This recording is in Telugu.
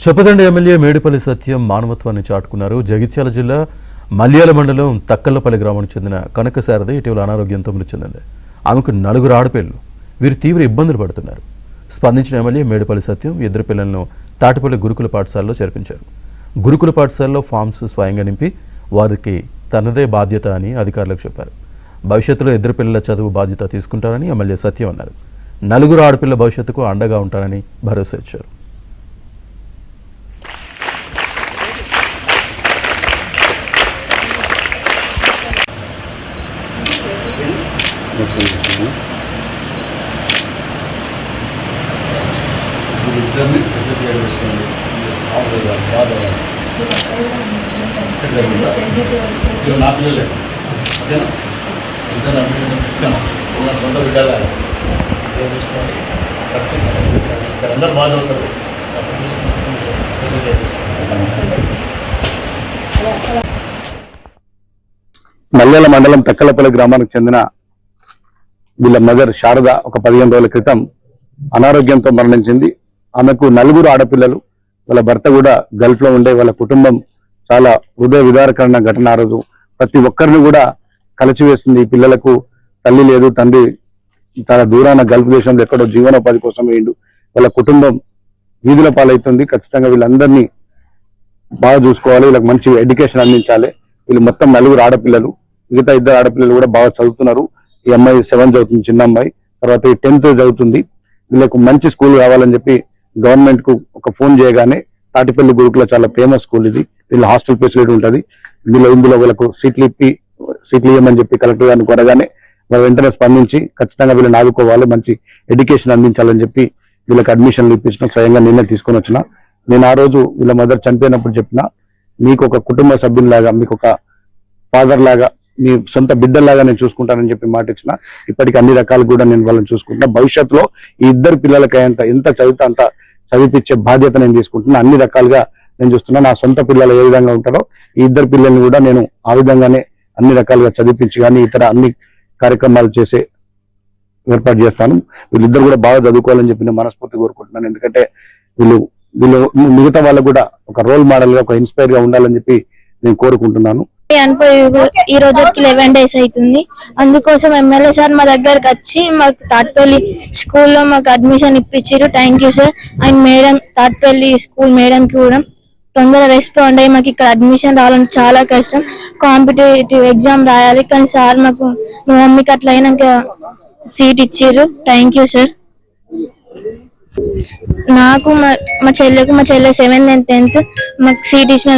చొప్పదండి ఎమ్మెల్యే మేడిపల్లి సత్యం మానవత్వాన్ని చాటుకున్నారు. జగిత్యాల జిల్లా మల్యాల మండలం తక్కల్లపల్లి గ్రామానికి చెందిన కనక శారద ఇటీవల అనారోగ్యంతో మృతి చెందింది. ఆమెకు 4 ఆడపిల్లలు. వీరు తీవ్ర ఇబ్బందులు పడుతున్నారు. స్పందించిన ఎమ్మెల్యే మేడిపల్లి సత్యం 2 పిల్లలను తాటిపల్లి గురుకుల పాఠశాలలో చేర్పించారు. గురుకుల పాఠశాలలో ఫామ్స్ స్వయంగా నింపి వారికి తనదే బాధ్యత అని అధికారులకు చెప్పారు. భవిష్యత్తులో 2 పిల్లల చదువు బాధ్యత తీసుకుంటారని ఎమ్మెల్యే సత్యం అన్నారు. 4 ఆడపిల్ల భవిష్యత్తుకు అండగా ఉంటారని భరోసా ఇచ్చారు. మల్యాల మండలం తక్కలపల్లి గ్రామానికి చెందిన వీళ్ళ మదర్ శారద ఒక 15 రోజుల క్రితం అనారోగ్యంతో మరణించింది. ఆమెకు 4 ఆడపిల్లలు. వాళ్ళ భర్త కూడా గల్ఫ్ లో ఉండే. వాళ్ళ కుటుంబం చాలా హృదయ విదారకరమైన ఘటన. ఆ రోజు ప్రతి ఒక్కరిని కూడా కలిచివేసింది. ఈ పిల్లలకు తల్లి లేదు, తండ్రి చాలా దూరాన గల్ఫ్ దేశంలో ఎక్కడో జీవనోపాధి కోసం వేయండు. వాళ్ళ కుటుంబం వీధుల పాలవుతుంది. ఖచ్చితంగా వీళ్ళందరినీ బాగా చూసుకోవాలి, వీళ్ళకి మంచి ఎడ్యుకేషన్ అందించాలి. వీళ్ళు మొత్తం 4 ఆడపిల్లలు. మిగతా 2 ఆడపిల్లలు కూడా బాగా చదువుతున్నారు. ఈ అమ్మాయి 7th చదువుతుంది, చిన్న అమ్మాయి. తర్వాత ఈ 10th చదువుతుంది. వీళ్ళకు మంచి స్కూల్ కావాలని చెప్పి గవర్నమెంట్ కు ఒక ఫోన్ చేయగానే తాటిపల్లి గురుకుల చాలా ఫేమస్ స్కూల్ ఇది. వీళ్ళ హాస్టల్ ఫెసిలిటీ ఉంటుంది. ఇందులో వీళ్ళకు సీట్లు ఇవ్వమని చెప్పి కలెక్టర్ గారిని కోరగానే వాళ్ళు వెంటనే స్పందించి ఖచ్చితంగా వీళ్ళని ఆదుకోవాలి, మంచి ఎడ్యుకేషన్ అందించాలని చెప్పి వీళ్ళకి అడ్మిషన్లు ఇప్పించడం స్వయంగా నేనే తీసుకొని వచ్చిన. నేను ఆ రోజు వీళ్ళ మదర్ చనిపోయినప్పుడు చెప్పిన, మీకు ఒక కుటుంబ సభ్యులాగా, మీకు ఒక ఫాదర్ లాగా, మీ సొంత బిడ్డల్లాగా నేను చూసుకుంటానని చెప్పి మాట ఇచ్చిన. ఇప్పటికి అన్ని రకాలు కూడా నేను వాళ్ళని చూసుకుంటున్నా. భవిష్యత్తులో ఈ 2 పిల్లలకి ఎంత చదివితే అంత చదివిపించే బాధ్యత నేను తీసుకుంటున్నా. అన్ని రకాలుగా నేను చూస్తున్నా. నా సొంత పిల్లలు ఏ విధంగా ఉంటారో ఈ 2 పిల్లల్ని కూడా నేను ఆ విధంగానే అన్ని రకాలుగా చదివించి కానీ ఇతర అన్ని కార్యక్రమాలు చేసే ఏర్పాటు చేస్తాను. వీళ్ళిద్దరు కూడా బాగా చదువుకోవాలని చెప్పి నేను మనస్ఫూర్తి కోరుకుంటున్నాను. ఎందుకంటే వీళ్ళు మిగతా వాళ్ళకు కూడా ఒక రోల్ మోడల్ గా, ఒక ఇన్స్పైర్ గా ఉండాలని చెప్పి నేను కోరుకుంటున్నాను. ఈ రోజుకి 11 days అవుతుంది. అందుకోసం ఎమ్మెల్యే సార్ మా దగ్గరకు వచ్చి మాకు తాటిపల్లి స్కూల్లో మాకు అడ్మిషన్ ఇప్పించారు. Thank you sir. And madam, Tatipalli school madam కి కూడా తొందరగా రెస్పాండ్ అయ్యి మాకు ఇక్కడ అడ్మిషన్ రావాలని చాలా కష్టం. కాంపిటేటివ్ ఎగ్జామ్ రాయాలి, కానీ సార్ మాకు మా మమ్మీకి అట్లా అయినాక సీట్ ఇచ్చారు. Thank you sir. నాకు మా చెల్లె 7th and 10th మాకు సీట్ ఇచ్చిన